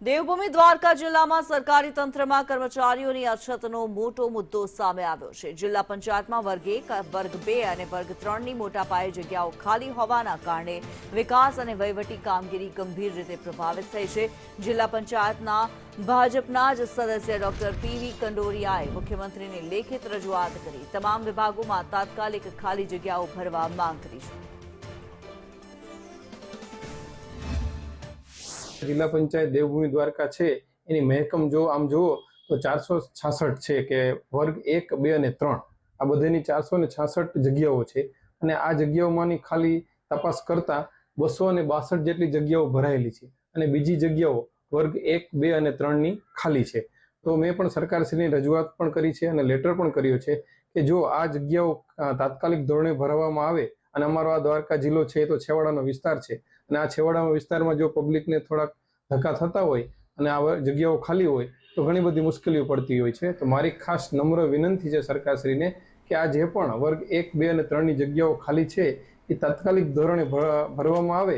દેવભૂમિ દ્વારકા જિલ્લામાં સરકારી તંત્રમાં કર્મચારીઓની અછતનો મોટો મુદ્દો સામે આવ્યો છે। જિલ્લા પંચાયતમાં વર્ગ 1, વર્ગ 2 અને વર્ગ 3ની મોટા પાયે જગ્યાઓ ખાલી હોવાના કારણે વિકાસ અને વહીવટી કામગીરી ગંભીર રીતે પ્રભાવિત થઈ છે। જિલ્લા પંચાયતના ભાજપના જ સદસ્ય ડોક્ટર પીવી કંડોરિયાએ મુખ્યમંત્રીને લેખિત રજૂઆત કરી તમામ વિભાગોમાં તાત્કાલિક ખાલી જગ્યાઓ ભરવા માંગ કરી છે। જિલ્લા પંચાયત દેવભૂમિ દ્વારકા છે એની મહેકમ જો આમ જુઓ તો 466 છે કે વર્ગ 1, 2 અને 3 આ બધાની 466 જગ્યાઓ છે અને આ જગ્યાઓમાંની ખાલી તપાસ કરતા 262 જેટલી જગ્યાઓ ભરાયેલી છે અને બીજી જગ્યાઓ વર્ગ 1, 2 અને 3ની ખાલી છે। તો મેં પણ સરકારશ્રીની રજૂઆત પણ કરી છે અને લેટર પણ કર્યો છે કે જો આ જગ્યાઓ તાત્કાલિક ધોરણે ભરવામાં આવે અને અમારો આ દ્વારકા જિલ્લો છે તો છેવાડાનો વિસ્તાર છે અને આ છેવાડાના વિસ્તારમાં જો પબ્લિકને થોડાક ધક્કા થતા હોય અને આ જગ્યાઓ ખાલી હોય તો ઘણી બધી મુશ્કેલીઓ પડતી હોય છે। તો મારી ખાસ નમ્ર વિનંતી છે સરકારશ્રીને કે આ જે પણ વર્ગ 1, 2 અને 3ની જગ્યાઓ ખાલી છે એ તાત્કાલિક ધોરણે ભરવામાં આવે